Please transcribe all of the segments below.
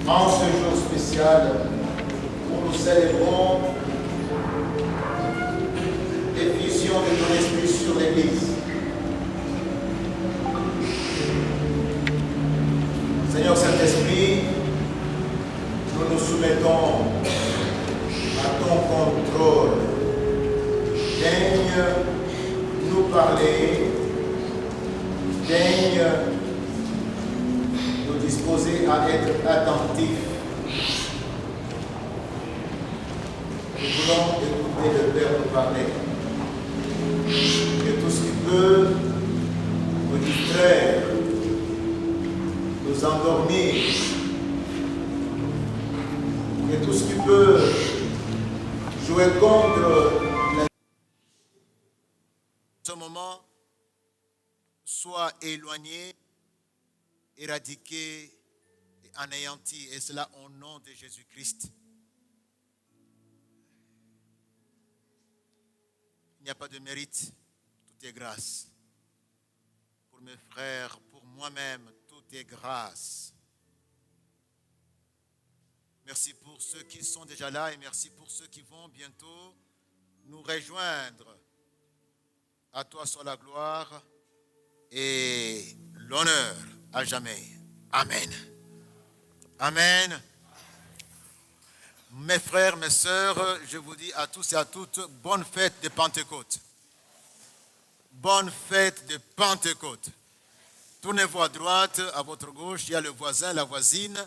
En ce jour spécial où nous célébrons l'effusion de ton esprit sur l'Église. Seigneur Saint-Esprit, nous nous soumettons à ton contrôle. Daigne nous parler, daigne nous disposer à être attentifs. Nous voulons écouter le Père nous parler. Que tout ce qui peut nous distraire, nous endormir, que tout ce qui peut jouer contre ce moment soit éloigné, éradiqué et anéanti, et cela au nom de Jésus-Christ. Il n'y a pas de mérite, tout est grâce. Pour mes frères, pour moi-même, tout est grâce. Merci pour ceux qui sont déjà là et merci pour ceux qui vont bientôt nous rejoindre. À toi soit la gloire et l'honneur à jamais. Amen. Amen. Mes frères, mes sœurs, je vous dis à tous et à toutes, bonne fête de Pentecôte. Bonne fête de Pentecôte. Tournez-vous à droite, à votre gauche, il y a le voisin, la voisine.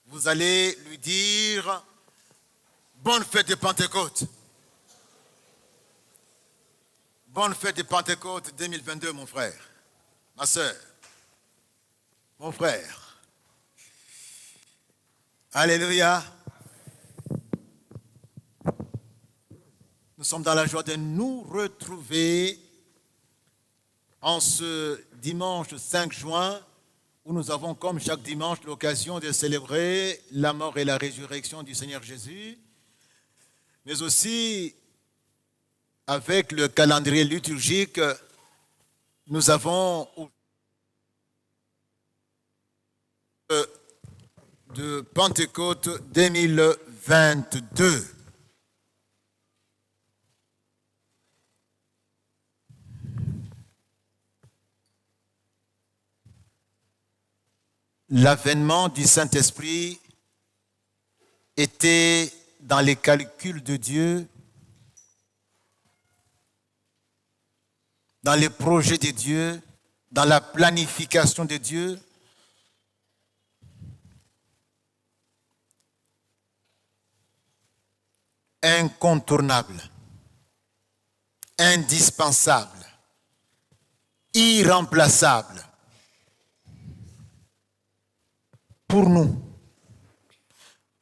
Vous allez lui dire, bonne fête de Pentecôte. Bonne fête de Pentecôte 2022, mon frère, ma sœur, mon frère. Alléluia. Nous sommes dans la joie de nous retrouver en ce dimanche 5 juin où nous avons, comme chaque dimanche, l'occasion de célébrer la mort et la résurrection du Seigneur Jésus, mais aussi avec le calendrier liturgique, nous avons de Pentecôte 2022. L'avènement du Saint-Esprit était dans les calculs de Dieu, dans les projets de Dieu, dans la planification de Dieu. Incontournable, indispensable, irremplaçable pour nous.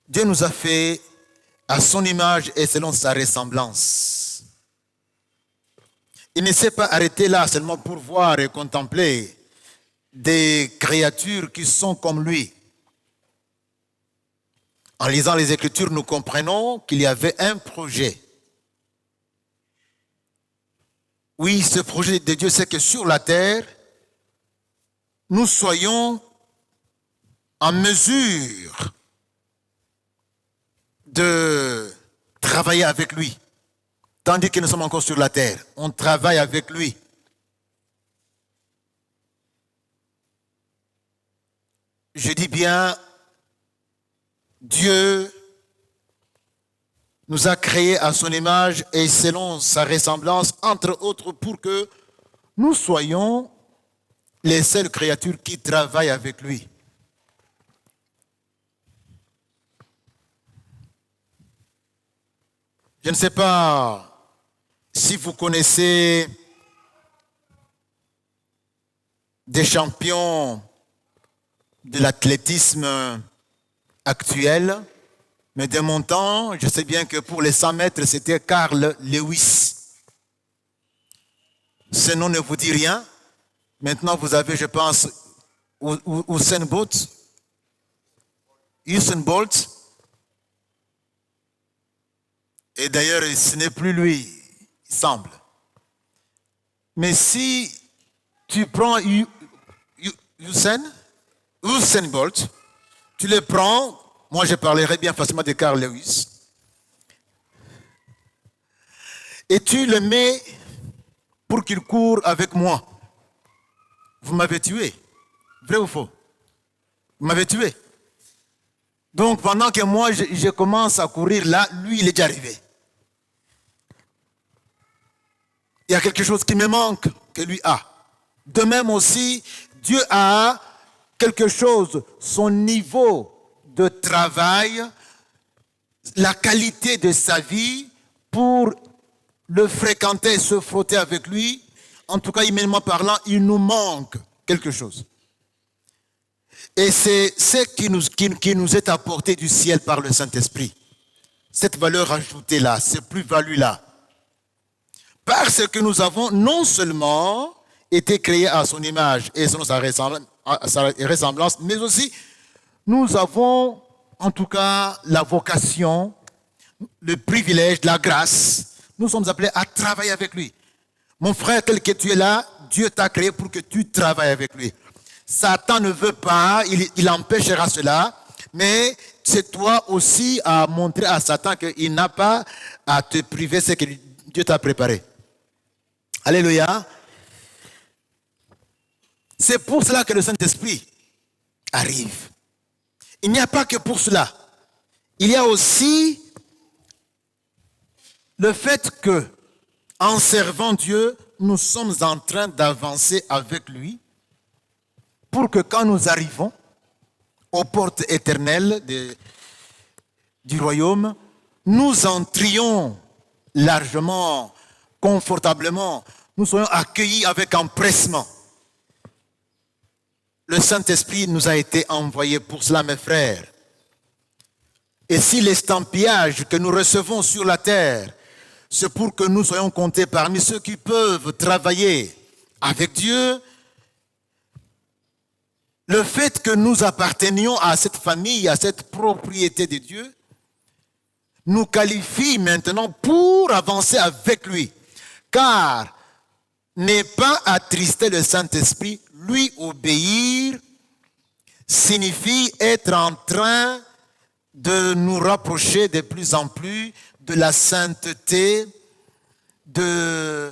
Dieu nous a fait à son image et selon sa ressemblance. Il ne s'est pas arrêté là seulement pour voir et contempler des créatures qui sont comme lui. En lisant les Écritures, nous comprenons qu'il y avait un projet. Oui, ce projet de Dieu, c'est que sur la terre, nous soyons en mesure de travailler avec lui. Tandis que nous sommes encore sur la terre, on travaille avec lui. Je dis bien, Dieu nous a créés à son image et selon sa ressemblance, entre autres pour que nous soyons les seules créatures qui travaillent avec lui. Je ne sais pas si vous connaissez des champions de l'athlétisme actuel, mais de mon temps, je sais bien que pour les 100 mètres, c'était Carl Lewis. Ce nom ne vous dit rien. Maintenant, vous avez, je pense, Usain Bolt. Et d'ailleurs, ce n'est plus lui, il semble. Mais si tu prends Usain Bolt, tu le prends moi je parlerai bien facilement de Carl Lewis, et tu le mets pour qu'il court avec moi. Vous m'avez tué. Vrai ou faux? Vous m'avez tué. Donc pendant que moi je commence à courir là, lui il est déjà arrivé. Il y a quelque chose qui me manque que lui a. De même aussi, Dieu a quelque chose, son niveau de travail, la qualité de sa vie pour le fréquenter, se frotter avec lui. En tout cas, humainement parlant, il nous manque quelque chose. Et c'est ce qui nous est apporté du ciel par le Saint-Esprit. Cette valeur ajoutée-là, cette plus-value-là. Parce que nous avons non seulement été créés à son image et selon sa ressemblance, mais aussi nous avons en tout cas la vocation, le privilège, la grâce. Nous sommes appelés à travailler avec lui. Mon frère, tel que tu es là, Dieu t'a créé pour que tu travailles avec lui. Satan ne veut pas, il empêchera cela, mais c'est toi aussi à montrer à Satan qu'il n'a pas à te priver de ce que Dieu t'a préparé. Alléluia. C'est pour cela que le Saint-Esprit arrive. Il n'y a pas que pour cela. Il y a aussi le fait que, en servant Dieu, nous sommes en train d'avancer avec lui pour que quand nous arrivons aux portes éternelles du royaume, nous entrions largement, confortablement, nous soyons accueillis avec empressement. Le Saint-Esprit nous a été envoyé pour cela, mes frères. Et si l'estampillage que nous recevons sur la terre, c'est pour que nous soyons comptés parmi ceux qui peuvent travailler avec Dieu, le fait que nous appartenions à cette famille, à cette propriété de Dieu, nous qualifie maintenant pour avancer avec lui. Car ne pas attrister le Saint-Esprit, lui obéir, signifie être en train de nous rapprocher de plus en plus de la sainteté, de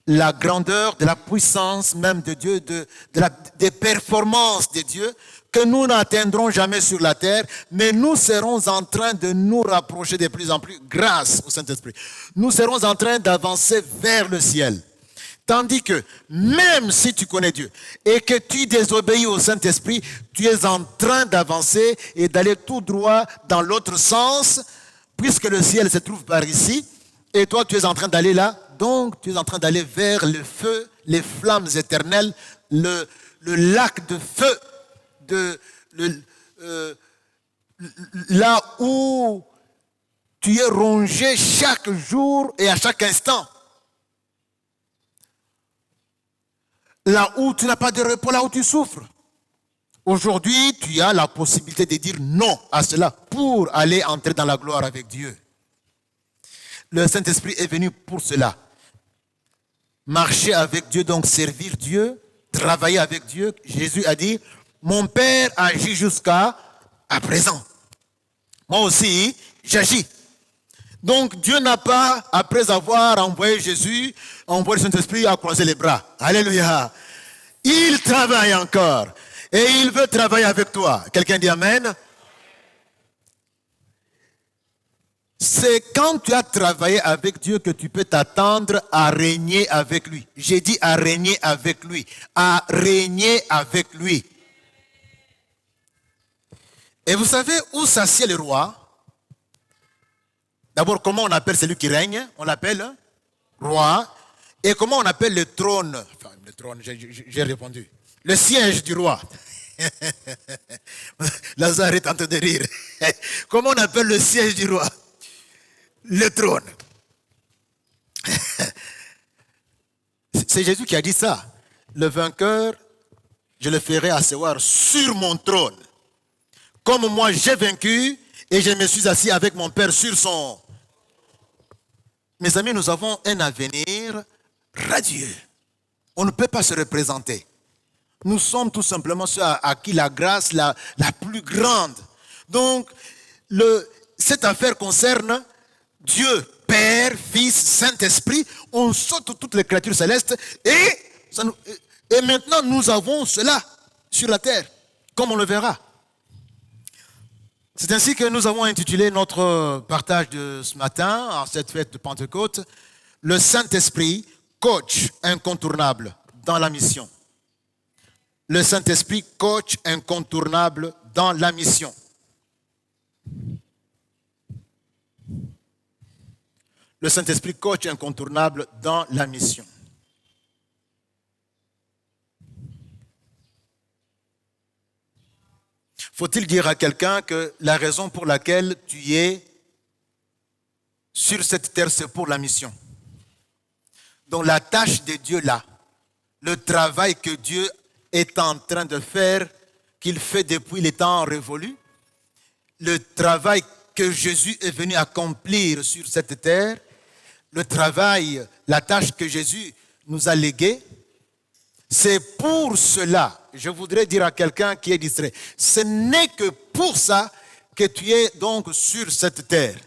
la grandeur, de la puissance même de Dieu, des performances de Dieu que nous n'atteindrons jamais sur la terre, mais nous serons en train de nous rapprocher de plus en plus grâce au Saint-Esprit. Nous serons en train d'avancer vers le ciel. Tandis que même si tu connais Dieu et que tu désobéis au Saint-Esprit, tu es en train d'avancer et d'aller tout droit dans l'autre sens, puisque le ciel se trouve par ici, et toi tu es en train d'aller là, donc tu es en train d'aller vers le feu, les flammes éternelles, le lac de feu, là où tu es rongé chaque jour et à chaque instant. Là où tu n'as pas de repos, là où tu souffres. Aujourd'hui, tu as la possibilité de dire non à cela pour aller entrer dans la gloire avec Dieu. Le Saint-Esprit est venu pour cela. Marcher avec Dieu, donc servir Dieu, travailler avec Dieu. Jésus a dit, mon Père agit jusqu'à présent. Moi aussi, j'agis. Donc Dieu n'a pas, après avoir envoyé Jésus, envoyé le Saint-Esprit à croiser les bras. Alléluia. Il travaille encore. Et il veut travailler avec toi. Quelqu'un dit Amen. C'est quand tu as travaillé avec Dieu que tu peux t'attendre à régner avec lui. J'ai dit à régner avec lui. À régner avec lui. Et vous savez où s'assied le roi? D'abord, comment on appelle celui qui règne? On l'appelle roi. Et comment on appelle le trône? Enfin, le trône, j'ai répondu. Le siège du roi. Lazare est en train de rire. Comment on appelle le siège du roi? Le trône. C'est Jésus qui a dit ça. Le vainqueur, je le ferai asseoir sur mon trône. Comme moi j'ai vaincu et je me suis assis avec mon Père sur son... Mes amis, nous avons un avenir radieux. On ne peut pas se représenter. Nous sommes tout simplement ceux à qui la grâce la plus grande. Donc, cette affaire concerne Dieu, Père, Fils, Saint-Esprit. On saute toutes les créatures célestes et maintenant nous avons cela sur la terre, comme on le verra. C'est ainsi que nous avons intitulé notre partage de ce matin, en cette fête de Pentecôte, le Saint-Esprit, coach incontournable dans la mission. Le Saint-Esprit, coach incontournable dans la mission. Le Saint-Esprit, coach incontournable dans la mission. Faut-il dire à quelqu'un que la raison pour laquelle tu es sur cette terre, c'est pour la mission? Donc la tâche de Dieu là, le travail que Dieu est en train de faire, qu'il fait depuis les temps révolus, le travail que Jésus est venu accomplir sur cette terre, le travail, la tâche que Jésus nous a léguée, c'est pour cela, je voudrais dire à quelqu'un qui est distrait, ce n'est que pour ça que tu es donc sur cette terre.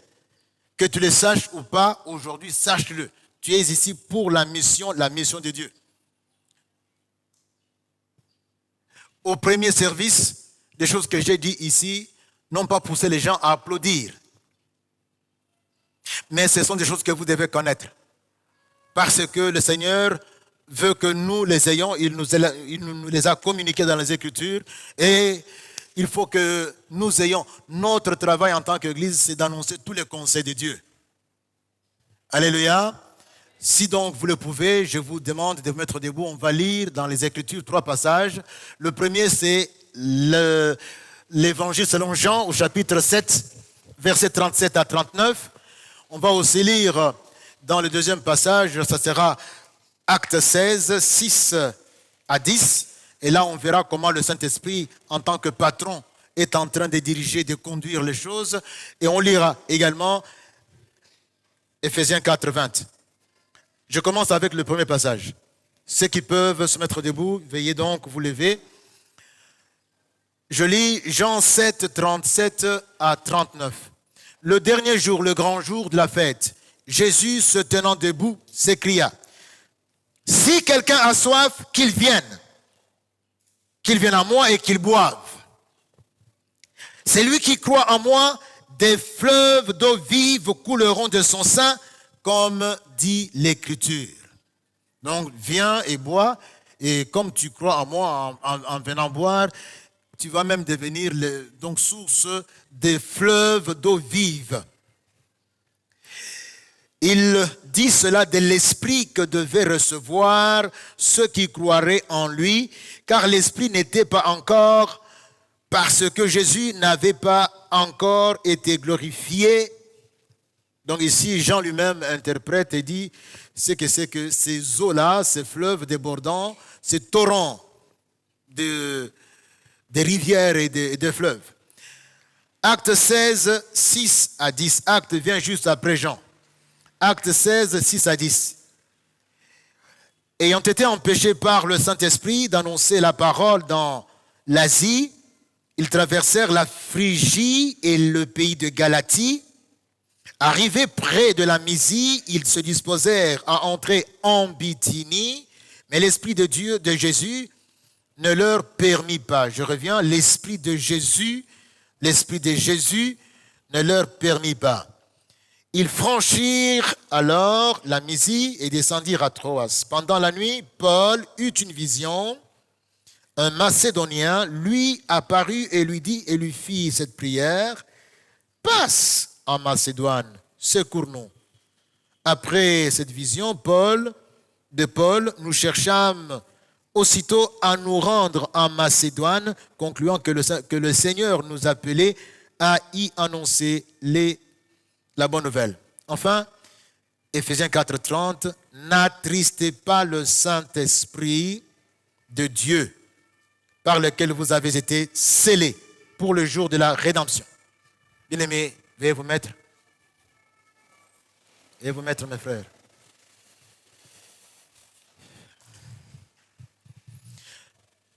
Que tu le saches ou pas, aujourd'hui, sache-le. Tu es ici pour la mission de Dieu. Au premier service, les choses que j'ai dit ici n'ont pas poussé les gens à applaudir. Mais ce sont des choses que vous devez connaître. Parce que le Seigneur veut que nous les ayons, il nous les a communiqués dans les Écritures et il faut que nous ayons notre travail en tant qu'Église, c'est d'annoncer tous les conseils de Dieu. Alléluia. Si donc vous le pouvez, je vous demande de vous mettre debout. On va lire dans les Écritures 3 passages. Le premier, c'est l'Évangile selon Jean au chapitre 7, versets 37 à 39. On va aussi lire dans le deuxième passage, ça sera Acte 16, 6 à 10. Et là, on verra comment le Saint-Esprit, en tant que patron, est en train de diriger, de conduire les choses. Et on lira également Éphésiens 4, 20. Je commence avec le premier passage. Ceux qui peuvent se mettre debout, veuillez donc vous lever. Je lis Jean 7, 37 à 39. Le dernier jour, le grand jour de la fête, Jésus, se tenant debout, s'écria: si quelqu'un a soif, qu'il vienne à moi et qu'il boive. C'est lui qui croit en moi, des fleuves d'eau vive couleront de son sein, comme dit l'Écriture. Donc, viens et bois, et comme tu crois en moi, en venant boire, tu vas même devenir donc source des fleuves d'eau vive. Il dit cela de l'Esprit que devaient recevoir ceux qui croiraient en lui, car l'Esprit n'était pas encore, parce que Jésus n'avait pas encore été glorifié. Donc ici, Jean lui-même interprète et dit c'est que ces eaux-là, ces fleuves débordants, ces torrents des rivières et des fleuves. Acte 16, 6 à 10. Acte vient juste après Jean. Acte 16, 6 à 10. Ayant été empêchés par le Saint-Esprit d'annoncer la parole dans l'Asie, ils traversèrent la Phrygie et le pays de Galatie. Arrivés près de la Mysie, ils se disposèrent à entrer en Bithynie, mais l'Esprit de Dieu, de Jésus, ne leur permit pas. Je reviens, l'Esprit de Jésus ne leur permit pas. Ils franchirent alors la Mysie et descendirent à Troas. Pendant la nuit, Paul eut une vision. Un Macédonien lui apparut et lui dit et lui fit cette prière: passe en Macédoine, secours-nous. Après cette vision, Paul, nous cherchâmes aussitôt à nous rendre en Macédoine, concluant que le Seigneur nous appelait à y annoncer la bonne nouvelle. Enfin, Éphésiens 4, 30, n'attristez pas le Saint-Esprit de Dieu, par lequel vous avez été scellés pour le jour de la rédemption. Bien-aimés, veuillez vous mettre. Veuillez vous mettre, mes frères.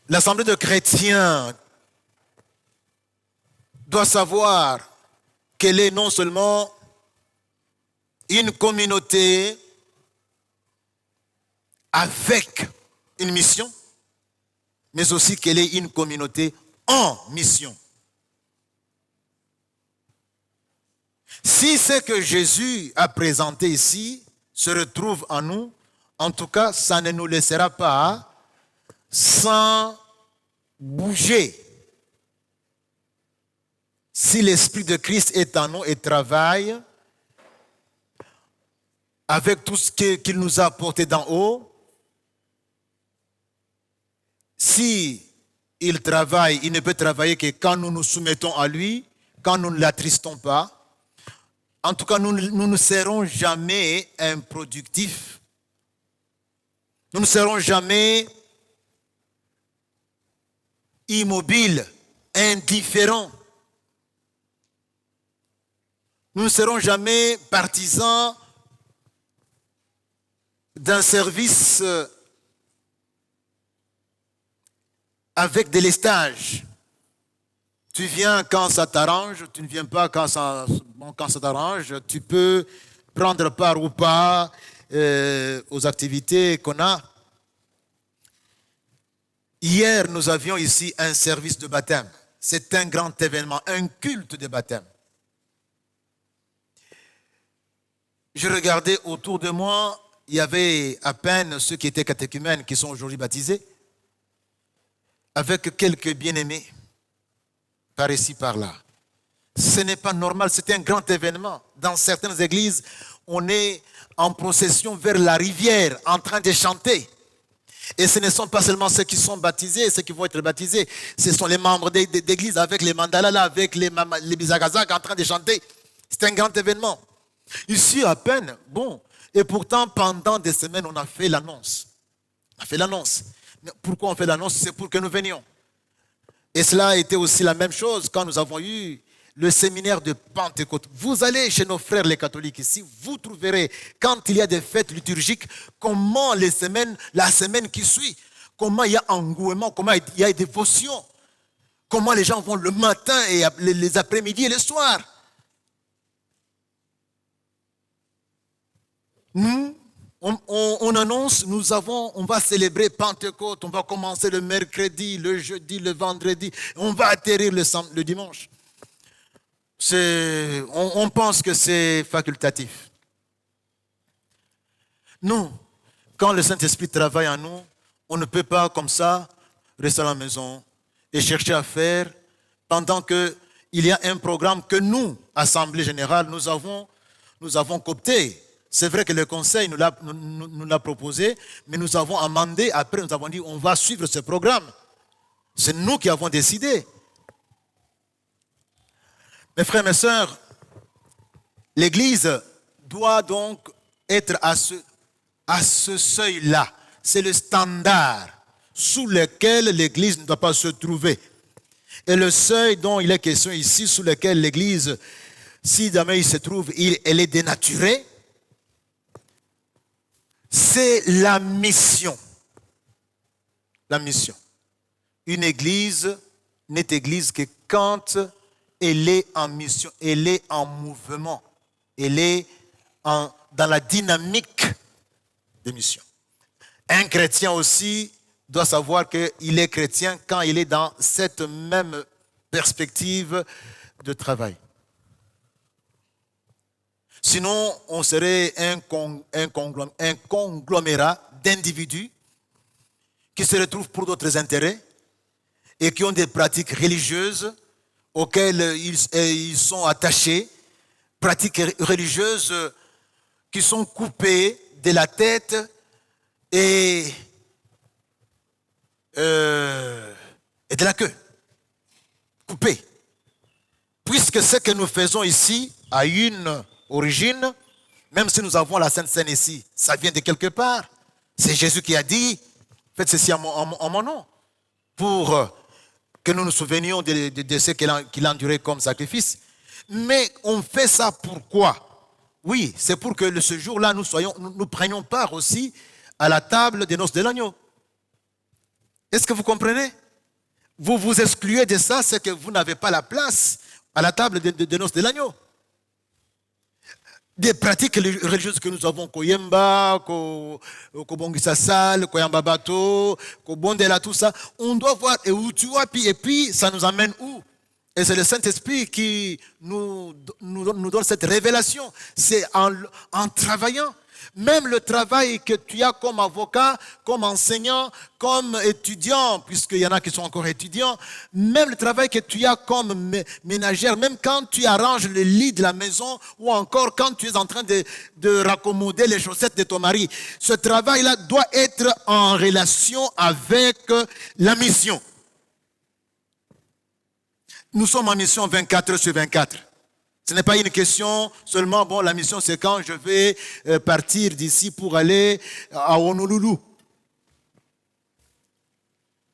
L'Assemblée de chrétiens doit savoir qu'elle est non seulement une communauté avec une mission, mais aussi qu'elle est une communauté en mission. Si ce que Jésus a présenté ici se retrouve en nous, en tout cas, ça ne nous laissera pas sans bouger. Si l'Esprit de Christ est en nous et travaille avec tout ce qu'il nous a apporté d'en haut, si il travaille, il ne peut travailler que quand nous nous soumettons à lui, quand nous ne l'attristons pas. En tout cas, nous ne serons jamais improductifs. Nous ne serons jamais immobiles, indifférents. Nous ne serons jamais partisans d'un service avec délestage. Tu viens quand ça t'arrange, tu ne viens pas quand ça t'arrange. Tu peux prendre part ou pas aux activités qu'on a. Hier, nous avions ici un service de baptême. C'est un grand événement, un culte de baptême. Je regardais autour de moi, il y avait à peine ceux qui étaient catéchumènes qui sont aujourd'hui baptisés, avec quelques bien-aimés, par ici, par là. Ce n'est pas normal, c'est un grand événement. Dans certaines églises, on est en procession vers la rivière, en train de chanter. Et ce ne sont pas seulement ceux qui sont baptisés, ceux qui vont être baptisés, ce sont les membres d'église avec les mandalas, avec les bisagazak en train de chanter. C'est un grand événement. Ici, à peine, bon. Et pourtant, pendant des semaines, on a fait l'annonce. On a fait l'annonce. Mais pourquoi on fait l'annonce? C'est pour que nous venions. Et cela a été aussi la même chose quand nous avons eu le séminaire de Pentecôte. Vous allez chez nos frères les catholiques ici, vous trouverez, quand il y a des fêtes liturgiques, comment la semaine qui suit, comment il y a engouement, comment il y a dévotion, comment les gens vont le matin et les après-midi et le soir. Nous, on annonce, on va célébrer Pentecôte, on va commencer le mercredi, le jeudi, le vendredi, on va atterrir le dimanche. On pense que c'est facultatif. Non, quand le Saint-Esprit travaille en nous, on ne peut pas comme ça rester à la maison et chercher à faire pendant qu'il y a un programme que nous, Assemblée Générale, nous avons coopté. C'est vrai que le Conseil nous l'a proposé, mais nous avons amendé. Après, nous avons dit on va suivre ce programme. C'est nous qui avons décidé. Mes frères, mes sœurs, l'Église doit donc être à ce seuil-là. C'est le standard sous lequel l'Église ne doit pas se trouver. Et le seuil dont il est question ici, sous lequel l'Église, si jamais il se trouve, elle est dénaturée, c'est la mission. La mission. Une église n'est église que quand elle est en mission, elle est en mouvement, elle est dans la dynamique de mission. Un chrétien aussi doit savoir qu'il est chrétien quand il est dans cette même perspective de travail. Sinon, on serait un conglomérat d'individus qui se retrouvent pour d'autres intérêts et qui ont des pratiques religieuses auxquelles ils sont attachés, pratiques religieuses qui sont coupées de la tête et de la queue. Coupées. Puisque ce que nous faisons ici a une origine, même si nous avons la Sainte Seine ici, ça vient de quelque part. C'est Jésus qui a dit, faites ceci en mon nom, pour que nous nous souvenions de ce qu'il a enduré comme sacrifice. Mais on fait ça pourquoi? Oui, c'est pour que ce jour-là, nous prenions part aussi à la table des noces de l'agneau. Est-ce que vous comprenez? Vous vous excluez de ça, c'est que vous n'avez pas la place à la table de noces de l'agneau. Des pratiques religieuses que nous avons, Koyemba, Kobongisa Sal, Koyamba Bato, Kobondela, tout ça, on doit voir et puis ça nous amène où? Et c'est le Saint-Esprit qui nous donne cette révélation. C'est en travaillant. Même le travail que tu as comme avocat, comme enseignant, comme étudiant, puisqu'il y en a qui sont encore étudiants, même le travail que tu as comme ménagère, même quand tu arranges le lit de la maison ou encore quand tu es en train de raccommoder les chaussettes de ton mari, ce travail-là doit être en relation avec la mission. Nous sommes en mission 24 sur 24. Ce n'est pas une question seulement, bon, la mission c'est quand je vais partir d'ici pour aller à Honolulu.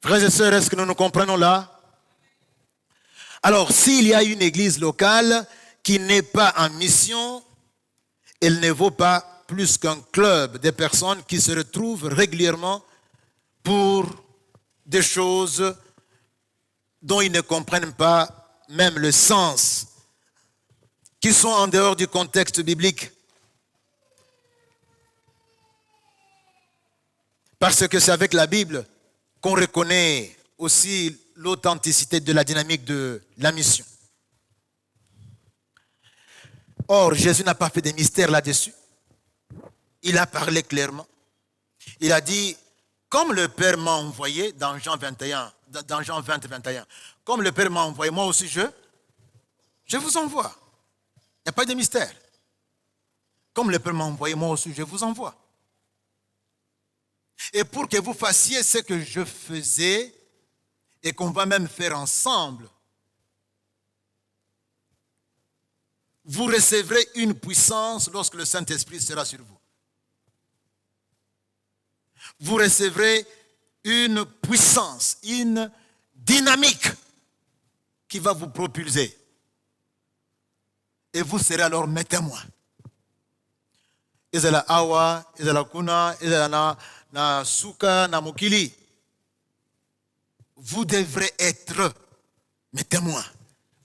Frères et sœurs, est-ce que nous nous comprenons là? Alors, s'il y a une église locale qui n'est pas en mission, elle ne vaut pas plus qu'un club de personnes qui se retrouvent régulièrement pour des choses dont ils ne comprennent pas même le sens, qui sont en dehors du contexte biblique. Parce que c'est avec la Bible qu'on reconnaît aussi l'authenticité de la dynamique de la mission. Or, Jésus n'a pas fait de mystère là-dessus. Il a parlé clairement. Il a dit, comme le Père m'a envoyé dans Jean 21, dans Jean 20, 21, comme le Père m'a envoyé, moi aussi je vous envoie. Il n'y a pas de mystère. Comme le Père m'a envoyé, moi aussi je vous envoie. Et pour que vous fassiez ce que je faisais et qu'on va même faire ensemble, vous recevrez une puissance lorsque le Saint-Esprit sera sur vous. Vous recevrez une puissance, une dynamique qui va vous propulser. Et vous serez alors mes témoins. Ezala awa, ezala kuna, ezala na suka, na mokili. Vous devrez être mes témoins.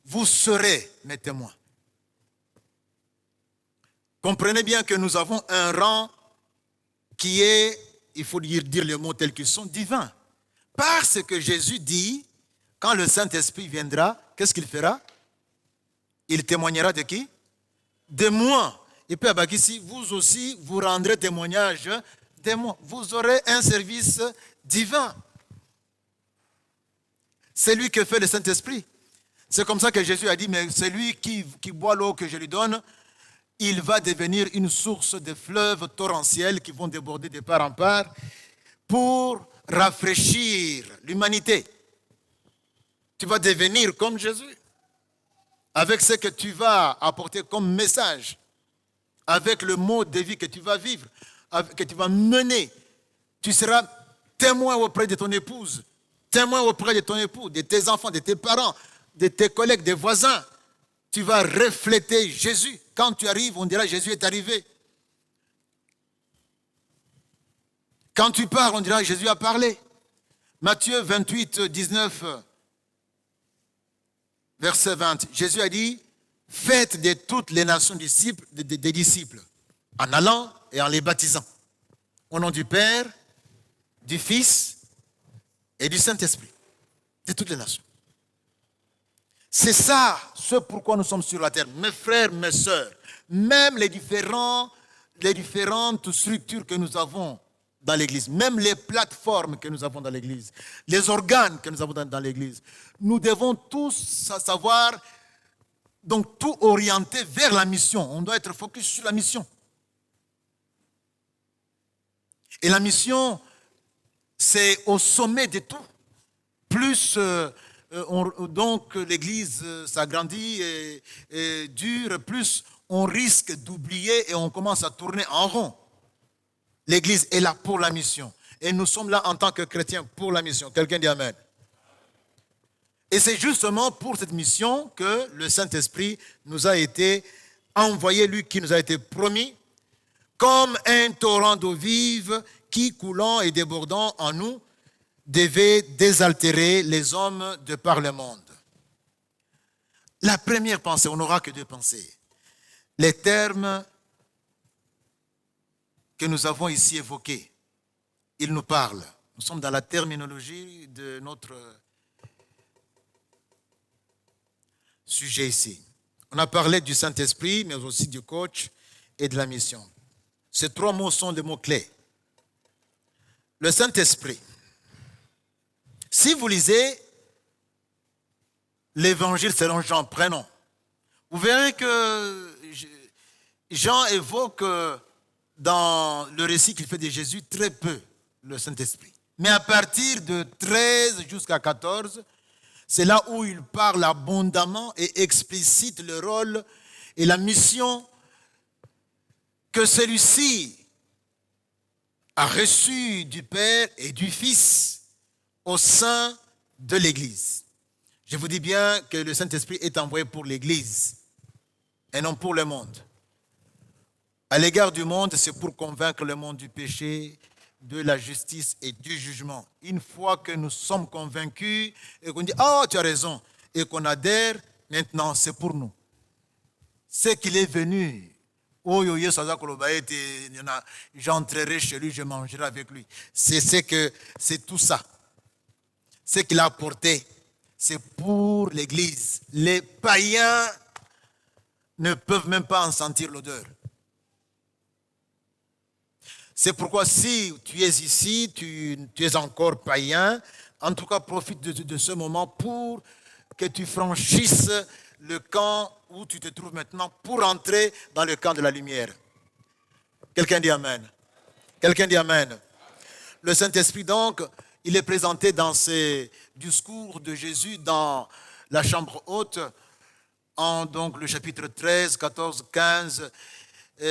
Vous serez mes témoins. Comprenez bien que nous avons un rang qui est, il faut dire les mots tels qu'ils sont, divins. Parce que Jésus dit, quand le Saint-Esprit viendra, qu'est-ce qu'il fera? Il témoignera de qui? De moi. Et puis à Bakissi, vous aussi, vous rendrez témoignage de moi. Vous aurez un service divin. C'est lui que fait le Saint-Esprit. C'est comme ça que Jésus a dit, mais celui qui boit l'eau que je lui donne, il va devenir une source de fleuves torrentiels qui vont déborder de part en part pour rafraîchir l'humanité. Tu vas devenir comme Jésus. Avec ce que tu vas apporter comme message, avec le mode de vie que tu vas vivre, que tu vas mener, tu seras témoin auprès de ton épouse, témoin auprès de ton époux, de tes enfants, de tes parents, de tes collègues, des voisins. Tu vas refléter Jésus. Quand tu arrives, on dira Jésus est arrivé. Quand tu pars, on dira Jésus a parlé. Matthieu 28, 19, verset 20. Jésus a dit, faites de toutes les nations des disciples, en allant et en les baptisant. Au nom du Père, du Fils et du Saint-Esprit. De toutes les nations. C'est ça, ce pourquoi nous sommes sur la terre. Mes frères, mes sœurs, même les différentes structures que nous avons dans l'Église, même les plateformes que nous avons dans l'Église, les organes que nous avons dans l'Église, nous devons tous savoir, donc tout orienter vers la mission. On doit être focus sur la mission. Et la mission, c'est au sommet de tout. Plus donc l'Église s'agrandit et dure, plus on risque d'oublier et on commence à tourner en rond. L'Église est là pour la mission. Et nous sommes là en tant que chrétiens pour la mission. Quelqu'un dit Amen. Et c'est justement pour cette mission que le Saint-Esprit nous a été envoyé, lui qui nous a été promis, comme un torrent d'eau vive qui, coulant et débordant en nous, devait désaltérer les hommes de par le monde. La première pensée, on n'aura que deux pensées. Les termes que nous avons ici évoqués, ils nous parlent. Nous sommes dans la terminologie de notre sujet ici. On a parlé du Saint-Esprit, mais aussi du coach et de la mission. Ces trois mots sont des mots clés. Le Saint-Esprit. Si vous lisez l'Évangile selon Jean, prenons, vous verrez que Jean évoque dans le récit qu'il fait de Jésus très peu le Saint-Esprit. Mais à partir de 13 jusqu'à 14, c'est là où il parle abondamment et explicite le rôle et la mission que celui-ci a reçu du Père et du Fils au sein de l'Église. Je vous dis bien que le Saint-Esprit est envoyé pour l'Église et non pour le monde. À l'égard du monde, c'est pour convaincre le monde du péché, de la justice et du jugement. Une fois que nous sommes convaincus et qu'on dit « Ah, tu as raison » et qu'on adhère, maintenant c'est pour nous. C'est qu'il est venu. Oh, j'entrerai chez lui, je mangerai avec lui. C'est tout ça. Ce qu'il a apporté, c'est pour l'Église. Les païens ne peuvent même pas en sentir l'odeur. C'est pourquoi si tu es ici, tu es encore païen, en tout cas profite de ce moment pour que tu franchisses le camp où tu te trouves maintenant pour entrer dans le camp de la lumière. Quelqu'un dit Amen. Quelqu'un dit Amen. Le Saint-Esprit donc, il est présenté dans ces discours de Jésus dans la chambre haute, en donc le chapitre 13, 14, 15,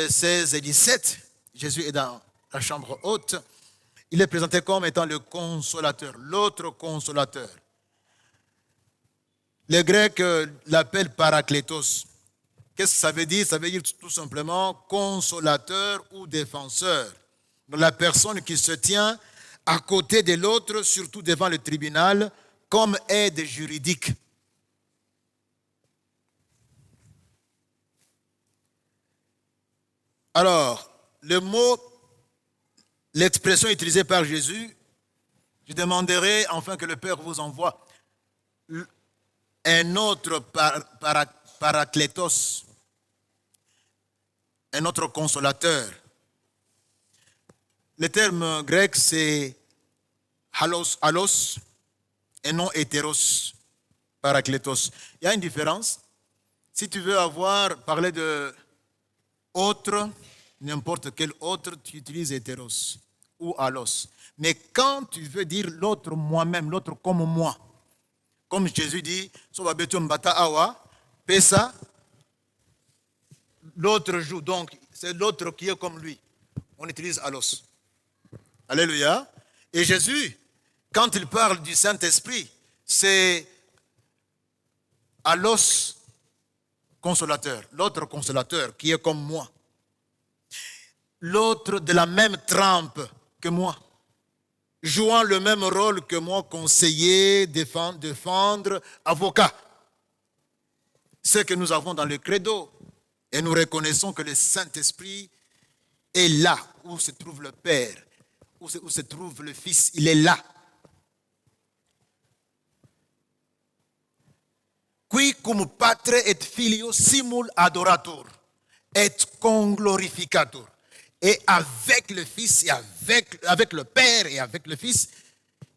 16 et 17. Jésus est dans la chambre haute. Il est présenté comme étant le consolateur, l'autre consolateur. Les Grecs l'appellent paraklétos. Qu'est-ce que ça veut dire? Ça veut dire tout simplement consolateur ou défenseur. Donc, la personne qui se tient à côté de l'autre, surtout devant le tribunal, comme aide juridique. Alors, l'expression utilisée par Jésus, je demanderai enfin que le Père vous envoie un autre paraklétos, un autre consolateur. Le terme grec, c'est halos et non hétéros, paraklétos. Il y a une différence. Si tu veux parler de autre, n'importe quel autre, tu utilises hétéros ou halos. Mais quand tu veux dire l'autre moi-même, l'autre comme moi, comme Jésus dit, Pesa, l'autre joue. Donc, c'est l'autre qui est comme lui. On utilise halos. Alléluia. Et Jésus, quand il parle du Saint-Esprit, c'est halos consolateur, l'autre consolateur qui est comme moi. L'autre de la même trempe que moi, jouant le même rôle que moi, conseiller, défendre, avocat. Ce que nous avons dans le credo. Et nous reconnaissons que le Saint-Esprit est là où se trouve le Père, où se trouve le Fils, il est là. Qui cum patre et filio simul adorator et conglorificator. Et avec le Fils et avec le Père et avec le Fils,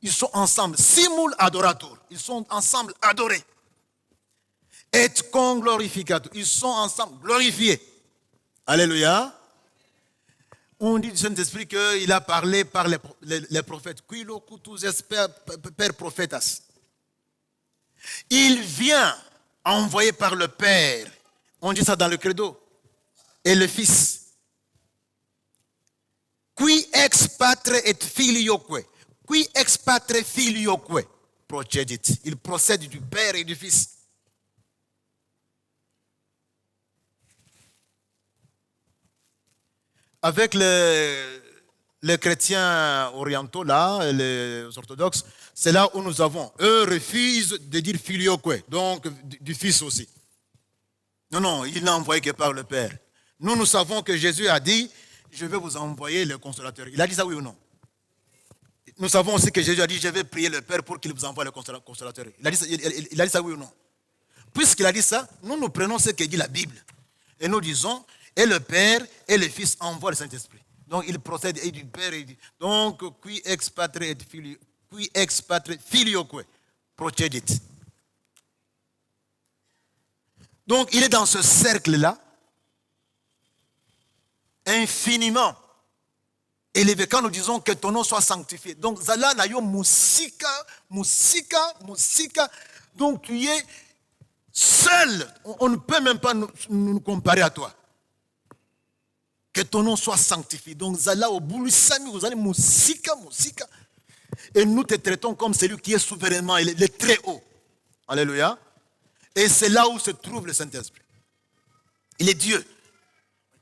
ils sont ensemble, simul adorator, ils sont ensemble adorés. Et conglorificator, ils sont ensemble glorifiés. Alléluia. On dit du Saint-Esprit qu'il a parlé par les prophètes. Qui locutus est per prophetas. Il vient envoyé par le Père. On dit ça dans le credo. Et le Fils. Qui ex patre et filioque. Qui ex patre filioque. Procedit. Il procède du Père et du Fils. Avec les chrétiens orientaux, là, les orthodoxes, c'est là où nous avons. Eux refusent de dire filioque, donc du Fils aussi. Non, non, il n'a envoyé que par le Père. Nous savons que Jésus a dit, je vais vous envoyer le consolateur. Il a dit ça, oui ou non? Nous savons aussi que Jésus a dit, je vais prier le Père pour qu'il vous envoie le consolateur. Il a dit ça, oui ou non? Puisqu'il a dit ça, nous prenons ce que dit la Bible. Et nous disons, et le Père et le Fils envoient le Saint-Esprit. Donc il procède et du Père et du... Donc, qui ex patre filioque procedit. Donc il est dans ce cercle-là, infiniment élevé. Quand nous disons que ton nom soit sanctifié. Donc, Zala Nayo Musika. Donc, tu es seul. On ne peut même pas nous comparer à toi. Que ton nom soit sanctifié. Donc, Zala Obulusami, vous allez Musika. Et nous te traitons comme celui qui est souverainement, il est très haut. Alléluia. Et c'est là où se trouve le Saint-Esprit. Il est Dieu.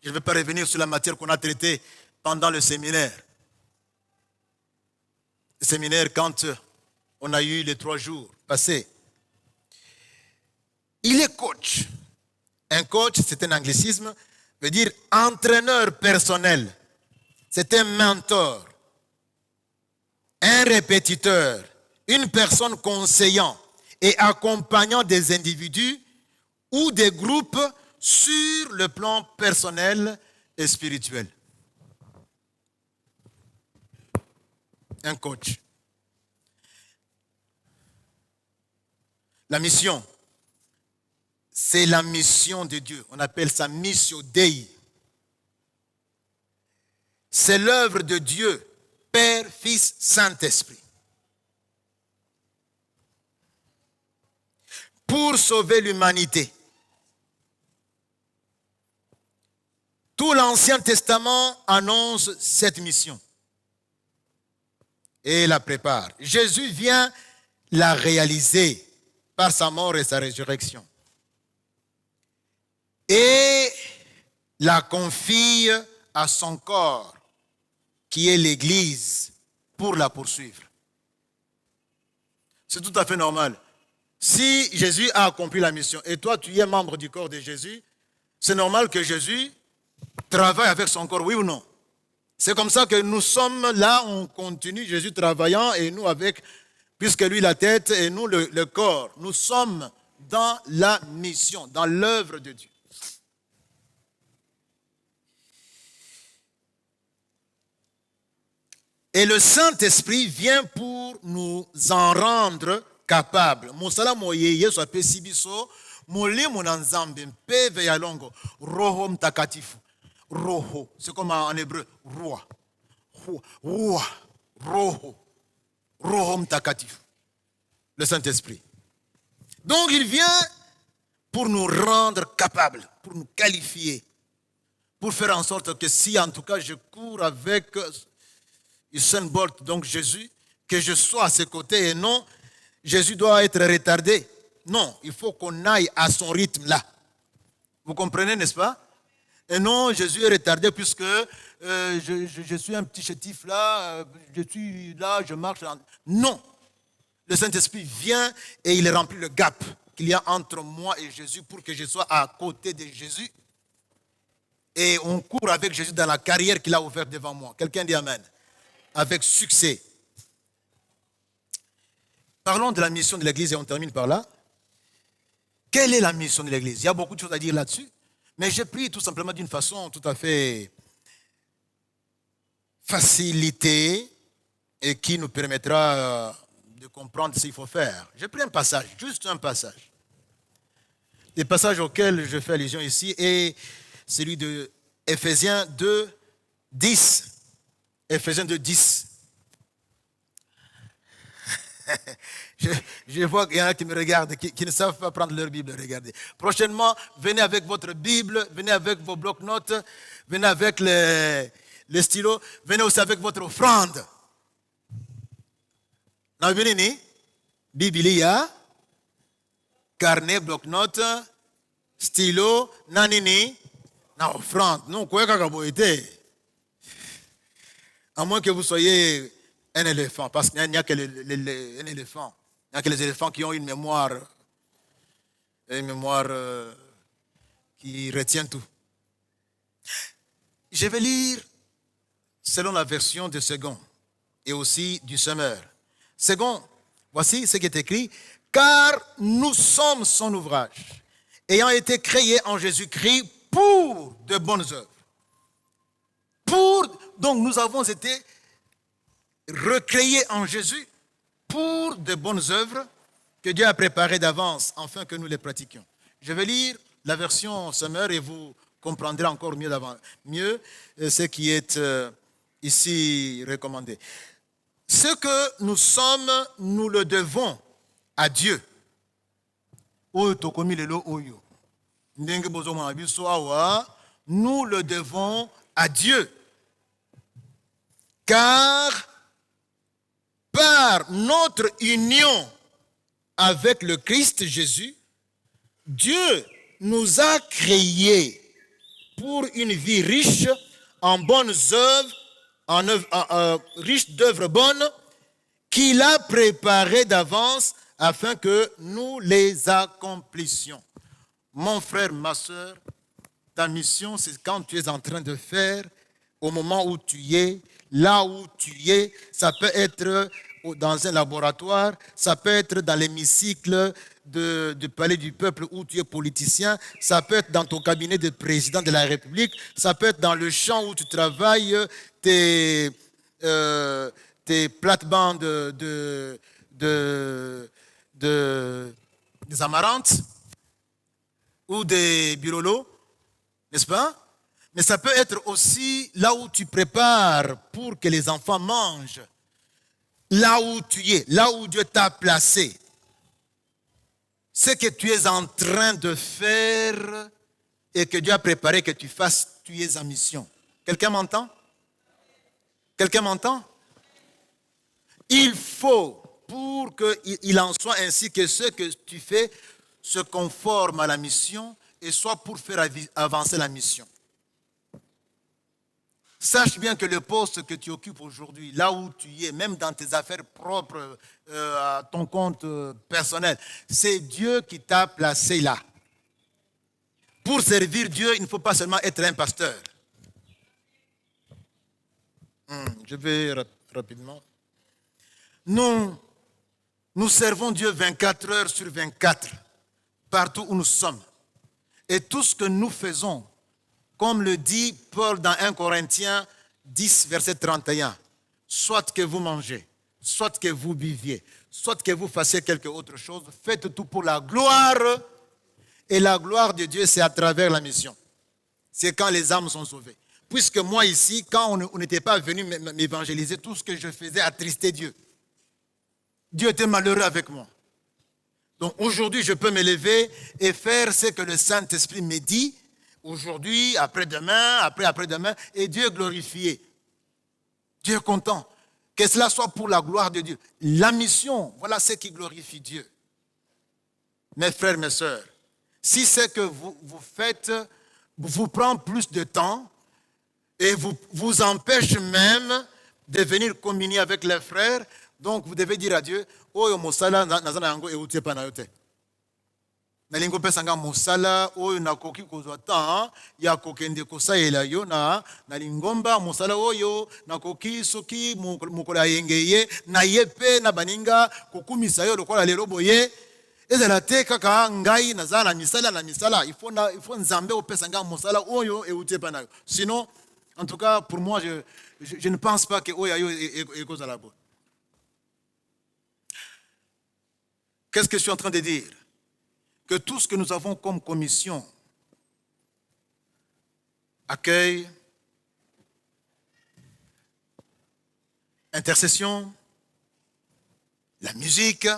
Je ne vais pas revenir sur la matière qu'on a traitée pendant le séminaire. Le séminaire, quand on a eu les 3 jours passés. Il est coach. Un coach, c'est un anglicisme, veut dire entraîneur personnel. C'est un mentor, un répétiteur, une personne conseillant et accompagnant des individus ou des groupes sur le plan personnel et spirituel. Un coach. La mission, c'est la mission de Dieu. On appelle ça missio Dei. C'est l'œuvre de Dieu, Père, Fils, Saint-Esprit. Pour sauver l'humanité. Tout l'Ancien Testament annonce cette mission et la prépare. Jésus vient la réaliser par sa mort et sa résurrection. Et la confie à son corps, qui est l'Église, pour la poursuivre. C'est tout à fait normal. Si Jésus a accompli la mission et toi tu es membre du corps de Jésus, c'est normal que Jésus travaille avec son corps, oui ou non? C'est comme ça que nous sommes là, on continue, Jésus travaillant et nous avec, puisque lui la tête et nous le corps. Nous sommes dans la mission, dans l'œuvre de Dieu. Et le Saint-Esprit vient pour nous en rendre capables. Mosala moye Yesu apesi biso molimo na Nzambe mpeve ya longo Roho Mtakatifu. Roho, c'est comme en hébreu, roi. Roho Mtakatifu. Le Saint-Esprit. Donc il vient pour nous rendre capables, pour nous qualifier, pour faire en sorte que si en tout cas je cours avec Usain Bolt, donc Jésus, que je sois à ses côtés et non, Jésus doit être retardé. Non, il faut qu'on aille à son rythme là. Vous comprenez, n'est-ce pas? Et non, Jésus est retardé puisque je suis un petit chétif là, je suis là, je marche. Non, le Saint-Esprit vient et il remplit le gap qu'il y a entre moi et Jésus pour que je sois à côté de Jésus. Et on court avec Jésus dans la carrière qu'il a ouverte devant moi. Quelqu'un dit Amen. Avec succès. Parlons de la mission de l'Église et on termine par là. Quelle est la mission de l'Église? Il y a beaucoup de choses à dire là-dessus. Mais j'ai pris tout simplement d'une façon tout à fait facilitée et qui nous permettra de comprendre ce qu'il faut faire. J'ai pris un passage, juste un passage. Le passage auquel je fais allusion ici est celui de Ephésiens 2, 10. Ephésiens 2, 10. Je vois qu'il y en a qui me regardent, qui ne savent pas prendre leur Bible. Regardez. Prochainement, venez avec votre Bible, venez avec vos blocs-notes, venez avec les stylos, venez aussi avec votre offrande. Vous venez, Biblia, carnet, bloc-notes, stylo, nanini, na offrande. Non, quoi que à moins que vous soyez un éléphant, parce qu'il n'y a que un éléphant. Il n'y a que les éléphants qui ont une mémoire qui retient tout. Je vais lire selon la version de Second et aussi du Semeur. Second, voici ce qui est écrit. Car nous sommes son ouvrage, ayant été créés en Jésus-Christ pour de bonnes œuvres. Donc nous avons été recréés en Jésus pour de bonnes œuvres que Dieu a préparées d'avance afin que nous les pratiquions. Je vais lire la version Semeur et vous comprendrez encore mieux ce qui est ici recommandé. Ce que nous sommes, nous le devons à Dieu. Nous le devons à Dieu. Car par notre union avec le Christ Jésus, Dieu nous a créés pour une vie riche en bonnes œuvres, riche d'œuvres bonnes qu'il a préparées d'avance afin que nous les accomplissions. Mon frère, ma soeur, ta mission, c'est quand tu es en train de faire, au moment où tu es, là où tu es. Ça peut être dans un laboratoire, ça peut être dans l'hémicycle du palais du peuple où tu es politicien, ça peut être dans ton cabinet de président de la République, ça peut être dans le champ où tu travailles, tes plates-bandes des amarantes ou des burolos, n'est-ce pas? Mais ça peut être aussi là où tu prépares pour que les enfants mangent, là où tu es, là où Dieu t'a placé. Ce que tu es en train de faire et que Dieu a préparé que tu fasses, tu es en mission. Quelqu'un m'entend? Quelqu'un m'entend? Il faut, pour qu'il en soit ainsi, que ce que tu fais se conforme à la mission et soit pour faire avancer la mission. Sache bien que le poste que tu occupes aujourd'hui, là où tu es, même dans tes affaires propres, à ton compte personnel, c'est Dieu qui t'a placé là. Pour servir Dieu, il ne faut pas seulement être un pasteur. Je vais rapidement. Nous servons Dieu 24 heures sur 24, partout où nous sommes. Et tout ce que nous faisons, comme le dit Paul dans 1 Corinthiens 10, verset 31, soit que vous mangez, soit que vous buviez, soit que vous fassiez quelque autre chose, faites tout pour la gloire. Et la gloire de Dieu, c'est à travers la mission. C'est quand les âmes sont sauvées. Puisque moi ici, quand on n'était pas venu m'évangéliser, tout ce que je faisais attristait Dieu. Dieu était malheureux avec moi. Donc aujourd'hui, je peux me lever et faire ce que le Saint-Esprit me dit. Aujourd'hui, après-demain, après-demain, et Dieu est glorifié. Dieu est content. Que cela soit pour la gloire de Dieu. La mission, voilà ce qui glorifie Dieu. Mes frères, mes sœurs, si ce que vous faites vous prend plus de temps et vous empêche même de venir communier avec les frères, donc vous devez dire à Dieu, oyo mosala nazana yango eutie pa na yote. Nalingo pesanga mosala oyo nakoki kozwa temps ya kokende kosalela yo na lingomba mosala oyo nakoki soki mokola yengeye na yepe na baninga kokumisa yo lokola lelo boye ezala te kaka ngai nazala na misala il faut nzambe opesanga mosala oyo eutie pa na yo. Sinon en tout cas pour moi je ne pense pas que oyo yo ekozala bo. Qu'est-ce que je suis en train de dire? Que tout ce que nous avons comme commission, accueil, intercession, la musique,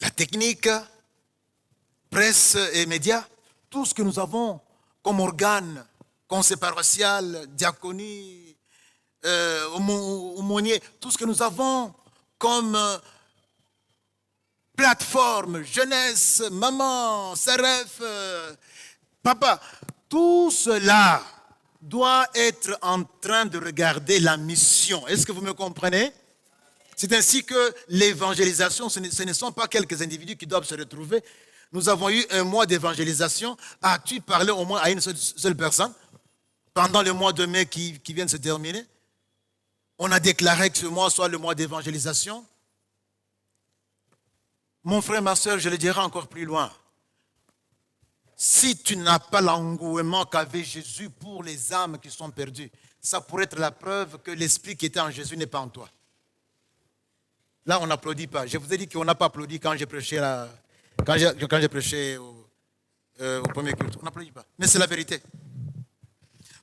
la technique, presse et médias, tout ce que nous avons comme organe, conseil paroissial, diaconie, aumônier, tout ce que nous avons comme plateforme, jeunesse, maman, CRF, papa, tout cela doit être en train de regarder la mission. Est-ce que vous me comprenez? C'est ainsi que l'évangélisation, ce ne sont pas quelques individus qui doivent se retrouver. Nous avons eu un mois d'évangélisation. As-tu parlé au moins à une seule personne pendant le mois de mai qui vient de se terminer? On a déclaré que ce mois soit le mois d'évangélisation. Mon frère, ma soeur, je le dirai encore plus loin. Si tu n'as pas l'engouement qu'avait Jésus pour les âmes qui sont perdues, ça pourrait être la preuve que l'esprit qui était en Jésus n'est pas en toi. Là, on n'applaudit pas. Je vous ai dit qu'on n'a pas applaudi quand j'ai prêché, quand j'ai prêché au premier culte. On n'applaudit pas. Mais c'est la vérité.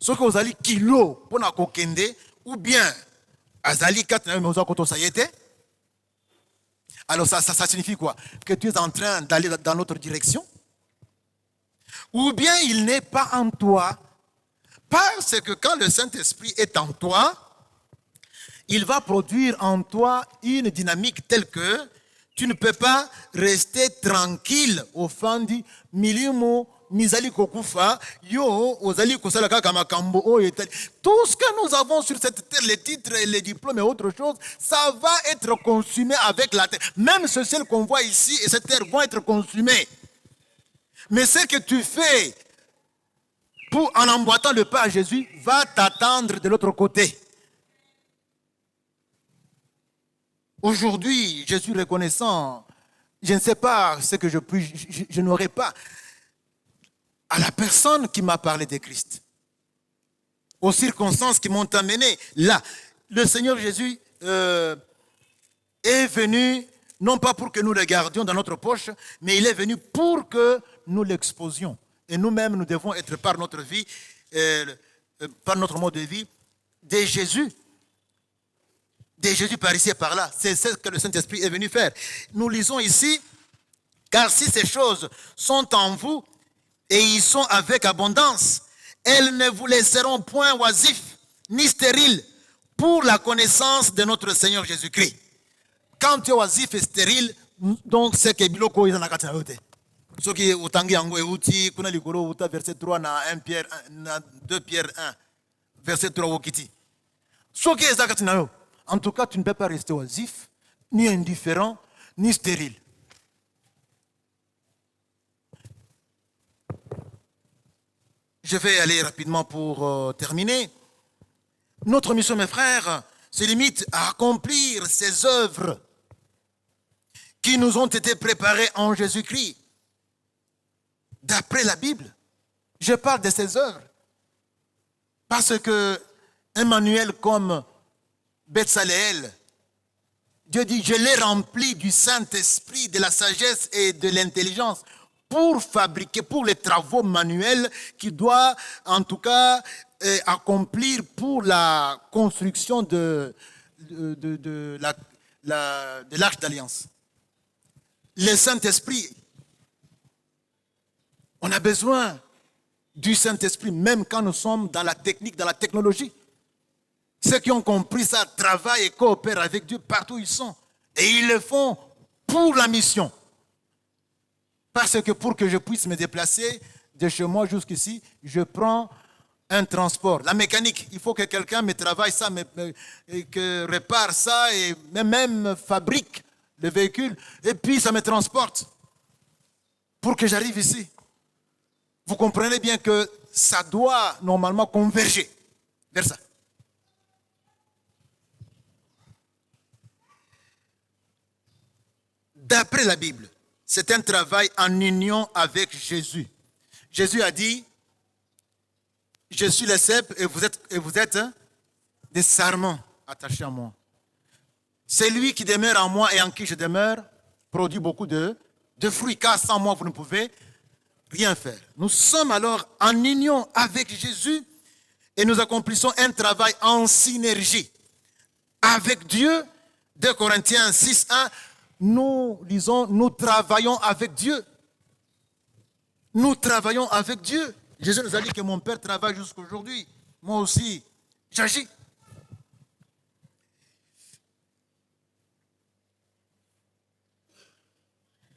Ce que vous allez kilo pour na kokende ou bien azali katna mais ozakoto ça y était. Alors ça signifie quoi? Que tu es en train d'aller dans l'autre direction? Ou bien il n'est pas en toi. Parce que quand le Saint-Esprit est en toi, il va produire en toi une dynamique telle que tu ne peux pas rester tranquille au fond du milimo mizali kokufa yo ozali kosala kaka makambo oyo. Tout ce que nous avons sur cette terre, les titres, les diplômes et autre chose, ça va être consumé avec la terre. Même ce ciel qu'on voit ici et cette terre vont être consumés. Mais ce que tu fais en emboîtant le pas à Jésus va t'attendre de l'autre côté. Aujourd'hui, je suis reconnaissant. Je ne sais pas ce que je n'aurai pas à la personne qui m'a parlé de Christ, aux circonstances qui m'ont amené là. Le Seigneur Jésus est venu, non pas pour que nous le gardions dans notre poche, mais il est venu pour que nous l'exposions. Et nous-mêmes, nous devons être par notre vie, par notre mode de vie, de Jésus par ici et par là. C'est ce que le Saint-Esprit est venu faire. Nous lisons ici, car si ces choses sont en vous et ils sont avec abondance, elles ne vous laisseront point oisifs ni stériles pour la connaissance de notre Seigneur Jésus-Christ. Quand tu es oisif et stérile, donc c'est que biloko is na kati na yote. Soki utangi yango euti kuna likolo uta verset 3 na 2 Pierre 1 verset 3 wokiti. Soki ezakati na yo. En tout cas, tu ne peux pas rester oisif, ni indifférent, ni stérile. Je vais aller rapidement pour terminer. Notre mission, mes frères, se limite à accomplir ces œuvres qui nous ont été préparées en Jésus-Christ. D'après la Bible, je parle de ces œuvres parce que un manuel comme Betsaleel, Dieu dit, je l'ai rempli du Saint-Esprit, de la sagesse et de l'intelligence pour fabriquer, pour les travaux manuels qu'il doit en tout cas accomplir pour la construction de l'Arche d'Alliance. Le Saint-Esprit, on a besoin du Saint-Esprit même quand nous sommes dans la technique, dans la technologie. Ceux qui ont compris ça travaillent et coopèrent avec Dieu partout où ils sont. Et ils le font pour la mission. Parce que pour que je puisse me déplacer de chez moi jusqu'ici, je prends un transport. La mécanique, il faut que quelqu'un me travaille ça, que répare ça et même fabrique le véhicule. Et puis ça me transporte pour que j'arrive ici. Vous comprenez bien que ça doit normalement converger vers ça. D'après la Bible, c'est un travail en union avec Jésus. Jésus a dit, je suis le cep et vous êtes des sarments attachés à moi. Celui qui demeure en moi et en qui je demeure produit beaucoup de fruits, car sans moi vous ne pouvez rien faire. Nous sommes alors en union avec Jésus et nous accomplissons un travail en synergie avec Dieu. 2 Corinthiens 6, 1. Nous lisons, nous travaillons avec Dieu. Nous travaillons avec Dieu. Jésus nous a dit que mon Père travaille jusqu'à aujourd'hui. Moi aussi, j'agis.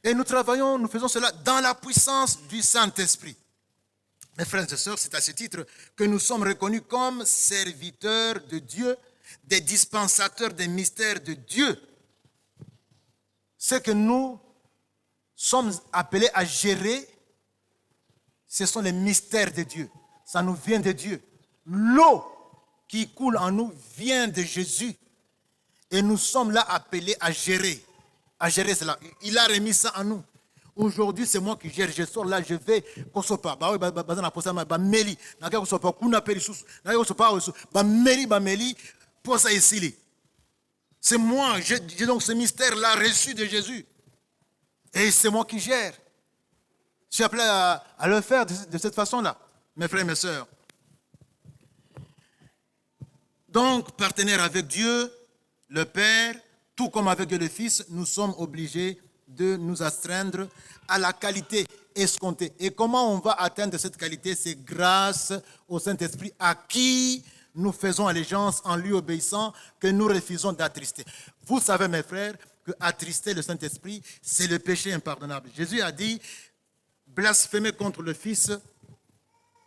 Et nous travaillons, nous faisons cela dans la puissance du Saint-Esprit. Mes frères et sœurs, c'est à ce titre que nous sommes reconnus comme serviteurs de Dieu, des dispensateurs des mystères de Dieu. C'est que nous sommes appelés à gérer, ce sont les mystères de Dieu. Ça nous vient de Dieu. L'eau qui coule en nous vient de Jésus. Et nous sommes là appelés à gérer cela. Il a remis ça en nous. Aujourd'hui, c'est moi qui gère. Je sors là, je vais. Kosopa. Meli. C'est moi. J'ai donc ce mystère-là reçu de Jésus. Et c'est moi qui gère. Je suis appelé à le faire de cette façon-là, mes frères et mes sœurs. Donc, partenaire avec Dieu, le Père, tout comme avec Dieu le Fils, nous sommes obligés de nous astreindre à la qualité escomptée. Et comment on va atteindre cette qualité? C'est grâce au Saint-Esprit à qui nous faisons allégeance en lui obéissant, que nous refusons d'attrister. Vous savez, mes frères, que attrister le Saint-Esprit, c'est le péché impardonnable. Jésus a dit, blasphémer contre le Fils,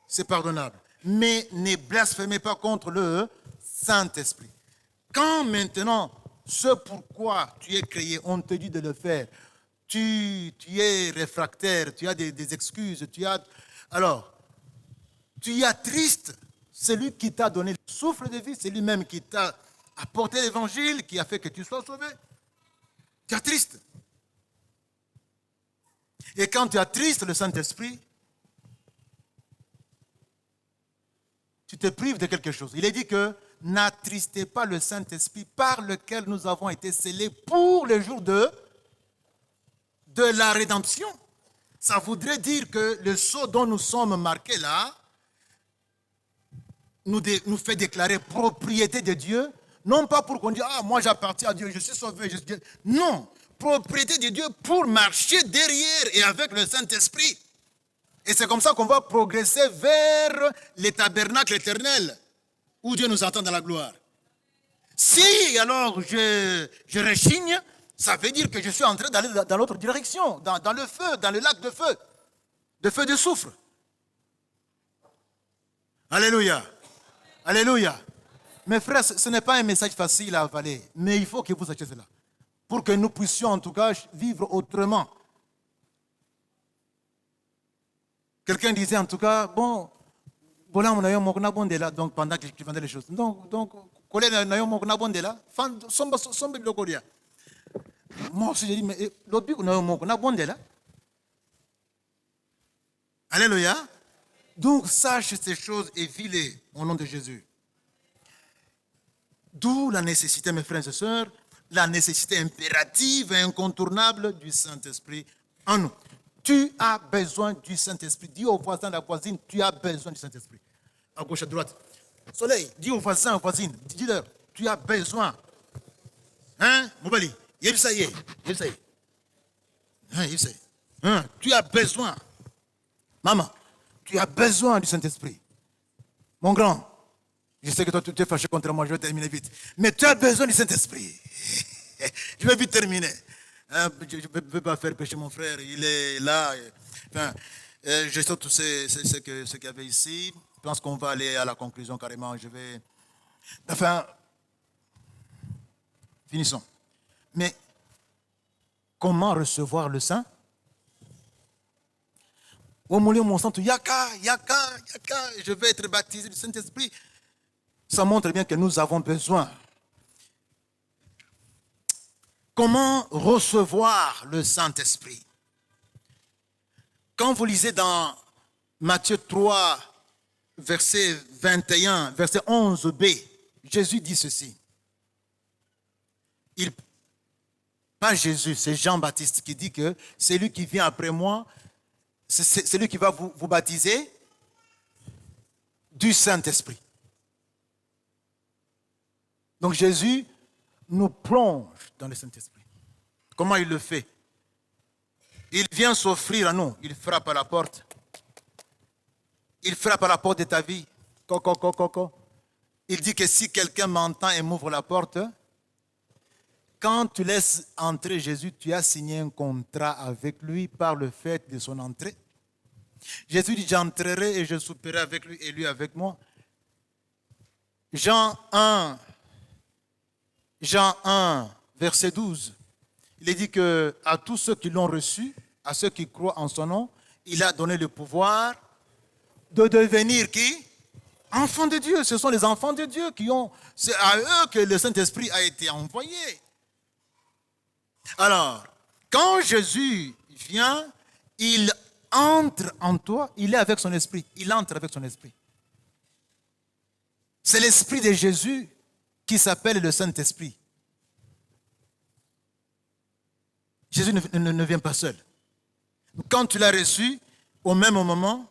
c'est pardonnable. Mais ne blasphémez pas contre le Saint-Esprit. Quand maintenant, ce pourquoi tu es créé, on te dit de le faire, tu es réfractaire, tu as des excuses, alors, tu y attristes celui qui t'a donné le souffle de vie, c'est lui-même qui t'a apporté l'évangile, qui a fait que tu sois sauvé. Tu attristes. Et quand tu attristes le Saint-Esprit, tu te prives de quelque chose. Il est dit que n'attristez pas le Saint-Esprit par lequel nous avons été scellés pour le jour de la rédemption. Ça voudrait dire que le sceau dont nous sommes marqués là nous fait déclarer propriété de Dieu, non pas pour qu'on dise « Ah, moi j'appartiens à Dieu, je suis sauvé. » Non, propriété de Dieu pour marcher derrière et avec le Saint-Esprit. Et c'est comme ça qu'on va progresser vers les tabernacles éternels où Dieu nous attend dans la gloire. Si alors je rechigne, ça veut dire que je suis en train d'aller dans l'autre direction, dans le feu, dans le lac de feu de soufre. Alléluia. Alléluia. Mes frères, ce n'est pas un message facile à avaler, mais il faut que vous sachiez cela, pour que nous puissions en tout cas vivre autrement. Quelqu'un disait en tout cas, bon, voilà, on a eu un bon là, donc pendant que je vendais les choses. Donc, collègue, on a eu un bon là, sombe le coréen. Moi aussi, j'ai dit, mais l'autre but, on a eu un bon là. Alléluia. Donc, sache ces choses et vis-les au nom de Jésus. D'où la nécessité, mes frères et sœurs, la nécessité impérative et incontournable du Saint-Esprit en nous. Tu as besoin du Saint-Esprit. Dis au voisin, à la voisine, tu as besoin du Saint-Esprit. À gauche, à droite. Soleil, dis au voisin, à la voisine, dis-leur, tu as besoin. Hein, Moubali, yebsaye. Hein, yebsaye. Hein, tu as besoin. Maman, tu as besoin du Saint-Esprit. Mon grand, je sais que toi, tu es fâché contre moi, je vais terminer vite. Mais tu as besoin du Saint-Esprit. Je vais vite terminer. Je ne peux pas faire pécher mon frère, il est là. Enfin, je sais tout ce qu'il y avait ici. Je pense qu'on va aller à la conclusion carrément. Enfin, finissons. Mais comment recevoir le Saint? Au milieu mon sang, yaka, je vais être baptisé du Saint-Esprit. Ça montre bien que nous avons besoin. Comment recevoir le Saint-Esprit? Quand vous lisez dans Matthieu 3, verset 21, verset 11b, Jésus dit ceci. Pas Jésus, c'est Jean-Baptiste qui dit que c'est lui qui vient après moi, c'est lui qui va vous baptiser du Saint-Esprit. Donc Jésus nous plonge dans le Saint-Esprit. Comment il le fait? Il vient s'offrir à nous. Il frappe à la porte. Il frappe à la porte de ta vie. Il dit que si quelqu'un m'entend et m'ouvre la porte, quand tu laisses entrer Jésus, tu as signé un contrat avec lui par le fait de son entrée. Jésus dit, j'entrerai et je souperai avec lui et lui avec moi. Jean 1, verset 12. Il est dit que à tous ceux qui l'ont reçu, à ceux qui croient en son nom, il a donné le pouvoir de devenir qui? Enfants de Dieu. Ce sont les enfants de Dieu qui ont... C'est à eux que le Saint-Esprit a été envoyé. Alors, quand Jésus vient, il entre en toi, il est avec son esprit. Il entre avec son esprit. C'est l'esprit de Jésus qui s'appelle le Saint-Esprit. Jésus ne vient pas seul. Quand tu l'as reçu, au même moment,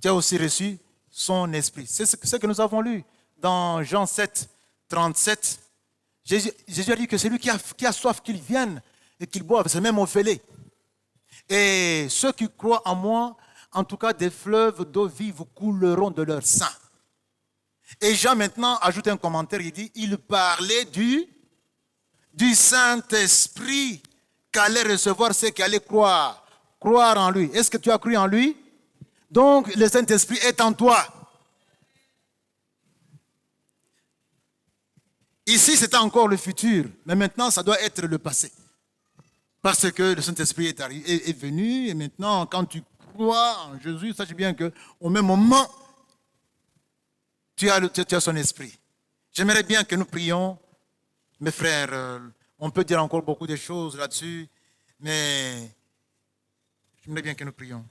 tu as aussi reçu son esprit. C'est ce que nous avons lu dans Jean 7, 37. Jésus a dit que c'est lui qui a soif qu'il vienne et qu'il boive. C'est même Ophélie. Et ceux qui croient en moi, en tout cas des fleuves d'eau vive couleront de leur sein. Et Jean maintenant ajoute un commentaire, il dit, il parlait du Saint-Esprit qu'allaient recevoir ceux qui allaient croire en lui. Est-ce que tu as cru en lui? Donc le Saint-Esprit est en toi. Ici c'était encore le futur, mais maintenant ça doit être le passé. Parce que le Saint-Esprit est venu et maintenant quand tu crois en Jésus, sache bien qu'au même moment, tu as son esprit. J'aimerais bien que nous prions, mes frères. On peut dire encore beaucoup de choses là-dessus, mais j'aimerais bien que nous prions.